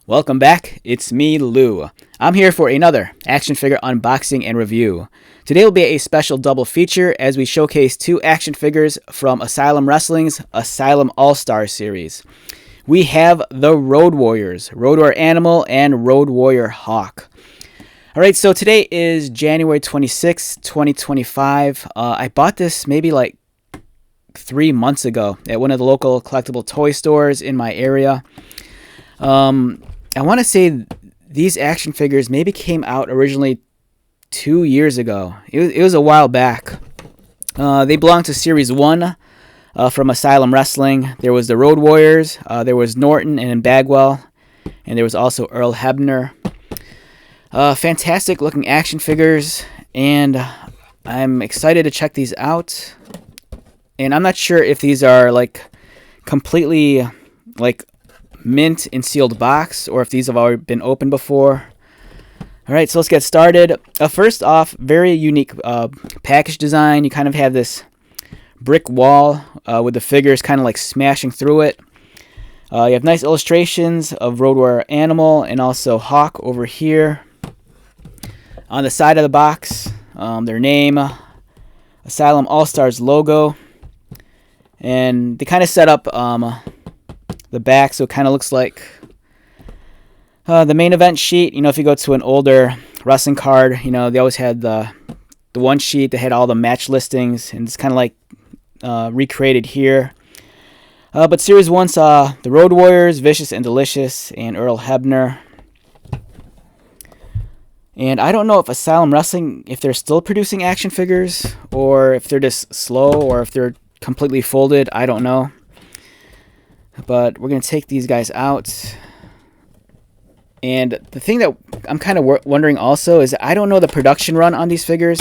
Welcome back, it's me, Lou. I'm here for another action figure unboxing and review. Today will be a special double feature as we showcase two action figures from Asylum Wrestling's Asylum All-Star series. We have the Road Warriors, Road Warrior Animal and Road Warrior Hawk. Alright, so today is January 26, 2025. I bought this maybe like 3 months ago at one of the local collectible toy stores in my area. I want to say these action figures maybe came out originally 2 years ago. It was a while back. They belong to Series 1 from Asylum Wrestling. There was the Road Warriors, there was Norton and Bagwell, and there was also Earl Hebner. Fantastic looking action figures, and I'm excited to check these out. And I'm not sure if these are like completely like mint in sealed box or if these have already been opened before. Alright, so let's get started. First off, very unique package design. You kind of have this brick wall with the figures kind of like smashing through it. You have nice illustrations of Road Warrior Animal and also Hawk over here. On the side of the box, their name, Asylum All-Stars logo. And they kind of set up the back, so it kind of looks like the main event sheet. You know, if you go to an older wrestling card, you know, they always had the one sheet that had all the match listings, and it's kind of like recreated here. But Series 1 saw the Road Warriors, Vicious and Delicious, and Earl Hebner. And I don't know if Asylum Wrestling, if they're still producing action figures, or if they're just slow, or if they're completely folded. I don't know. But we're going to take these guys out. And the thing that I'm kind of wondering also is I don't know the production run on these figures.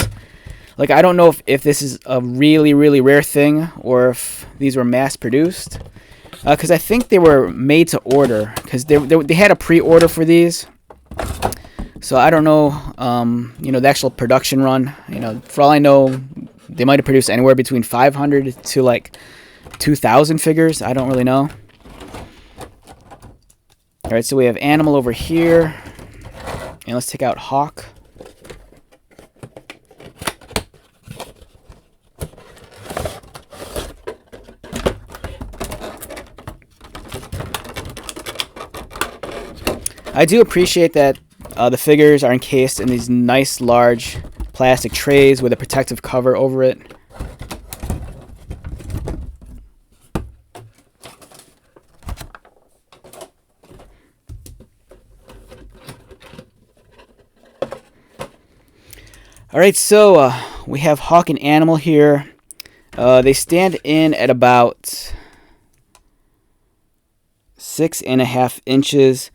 Like, I don't know if this is a really, really rare thing or if these were mass produced. Because I think they were made to order. Because they had a pre-order for these. So I don't know, you know, the actual production run. You know, for all I know, they might have produced anywhere between 500 to like 2,000 figures. I don't really know. Alright, so we have Animal over here. And let's take out Hawk. I do appreciate that the figures are encased in these nice large plastic trays with a protective cover over it. Alright, so we have Hawk and Animal here. They stand in at about 6.5 inches.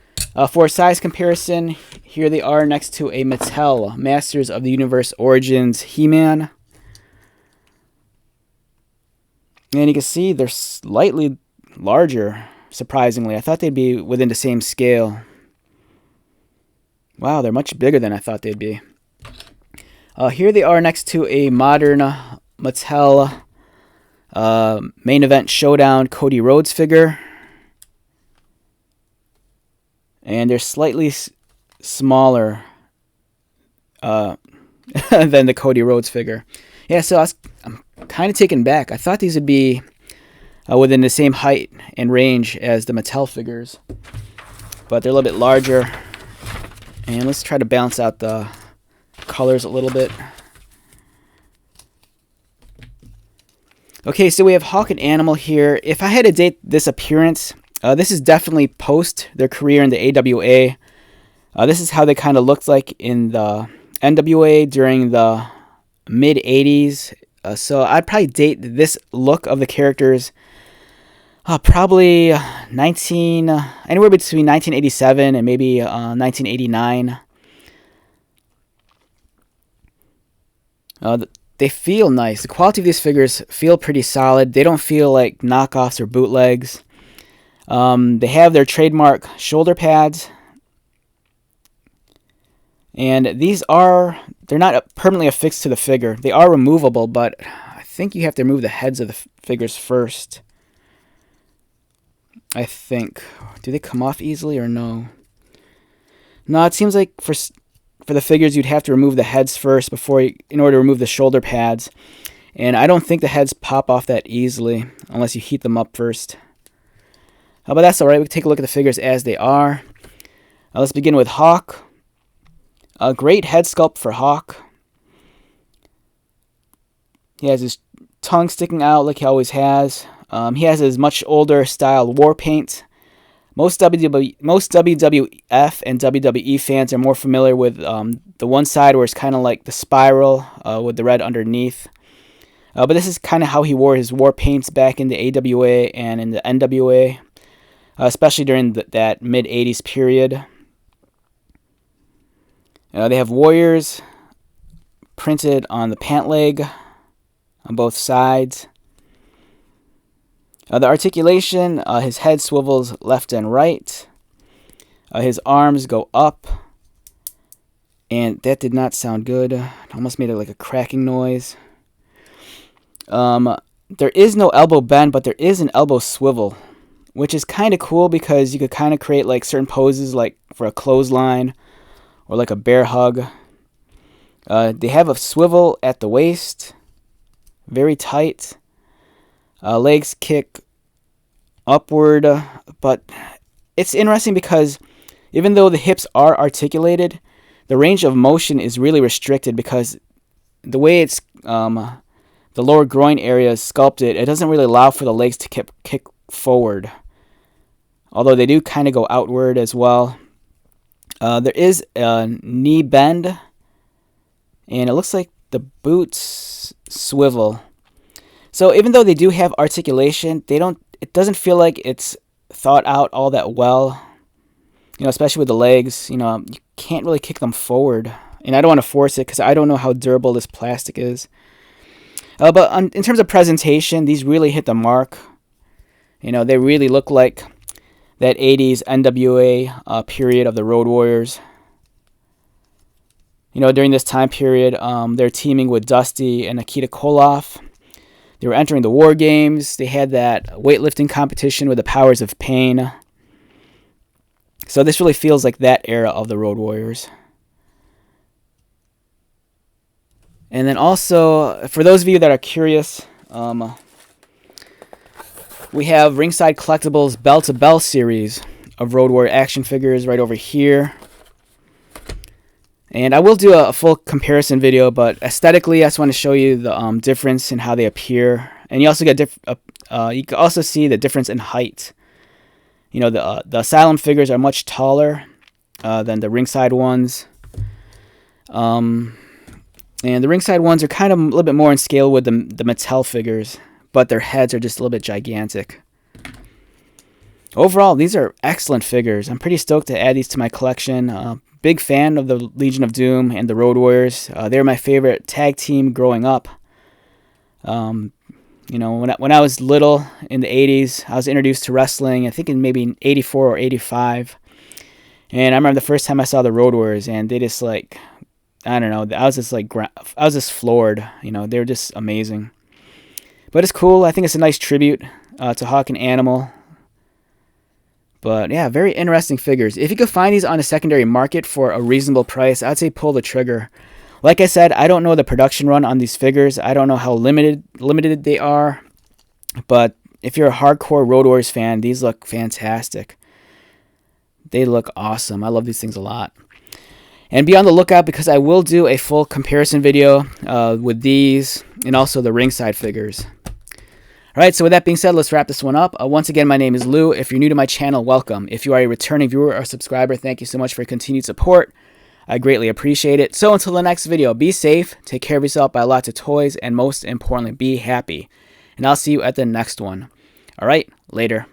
For a size comparison, here they are next to a Mattel Masters of the Universe Origins He-Man. And you can see they're slightly larger, surprisingly. I thought they'd be within the same scale. Wow, they're much bigger than I thought they'd be. Here they are next to a modern Mattel Main Event Showdown Cody Rhodes figure. And they're slightly smaller than the Cody Rhodes figure. Yeah, so I'm kind of taken back. I thought these would be within the same height and range as the Mattel figures. But they're a little bit larger. And let's try to balance out the colors a little bit. Okay, so we have Hawk and Animal here. If I had to date this appearance, this is definitely post their career in the AWA. This is how they kind of looked like in the NWA during the mid-80s. So I'd probably date this look of the characters probably anywhere between 1987 and maybe 1989. They feel nice. The quality of these figures feel pretty solid. They don't feel like knockoffs or bootlegs. They have their trademark shoulder pads. And they're not permanently affixed to the figure. They are removable, but I think you have to remove the heads of the figures first. I think. Do they come off easily or no? No, it seems like for the figures you'd have to remove the heads first in order to remove the shoulder pads. And I don't think the heads pop off that easily unless you heat them up first. But that's alright. We can take a look at the figures as they are. Let's begin with Hawk. A great head sculpt for Hawk. He has his tongue sticking out like he always has. He has his much older style war paint. Most WWF and WWE fans are more familiar with the one side where it's kind of like the spiral with the red underneath. But this is kind of how he wore his war paints back in the AWA and in the NWA, especially during that mid-'80s period. They have warriors printed on the pant leg on both sides. The articulation, his head swivels left and right. His arms go up. And that did not sound good. It almost made it like a cracking noise. There is no elbow bend, but there is an elbow swivel, which is kind of cool because you could kind of create like certain poses like for a clothesline or like a bear hug. They have a swivel at the waist. Very tight. Legs kick upward, but it's interesting because even though the hips are articulated, the range of motion is really restricted because the way it's the lower groin area is sculpted, it doesn't really allow for the legs to kick forward, although they do kind of go outward as well. There is a knee bend, and it looks like the boots swivel. So even though they do have articulation, it doesn't feel like it's thought out all that well. Especially with the legs, you can't really kick them forward. And I don't want to force it because I don't know how durable this plastic is. But in terms of presentation, these really hit the mark. They really look like that 80s NWA period of the Road Warriors. During this time period, they're teaming with Dusty and Nikita Koloff. They were entering the War Games. They had that weightlifting competition with the Powers of Pain. So this really feels like that era of the Road Warriors. And then also, for those of you that are curious, we have Ringside Collectibles Bell to Bell series of Road Warrior action figures right over here. And I will do a full comparison video, but aesthetically, I just want to show you the difference in how they appear. And you also get you can also see the difference in height. The Asylum figures are much taller than the Ringside ones. And the Ringside ones are kind of a little bit more in scale with the Mattel figures, but their heads are just a little bit gigantic. Overall, these are excellent figures. I'm pretty stoked to add these to my collection. Big fan of the Legion of Doom and the Road Warriors. They were my favorite tag team growing up. When I was little in the 80s, I was introduced to wrestling, I think in maybe 84 or 85. And I remember the first time I saw the Road Warriors, and they just I don't know, I was just floored. They were just amazing. But it's cool. I think it's a nice tribute to Hawk and Animal. But yeah, very interesting figures. If you could find these on a secondary market for a reasonable price, I'd say pull the trigger. Like I said, I don't know the production run on these figures. I don't know how limited they are. But if you're a hardcore Road Warriors fan, these look fantastic. They look awesome. I love these things a lot. And be on the lookout because I will do a full comparison video with these and also the Ringside figures. All right, so with that being said, let's wrap this one up. Once again, my name is Lou. If you're new to my channel, welcome. If you are a returning viewer or subscriber, thank you so much for your continued support. I greatly appreciate it. So until the next video, be safe, take care of yourself, buy lots of toys, and most importantly, be happy. And I'll see you at the next one. All right, later.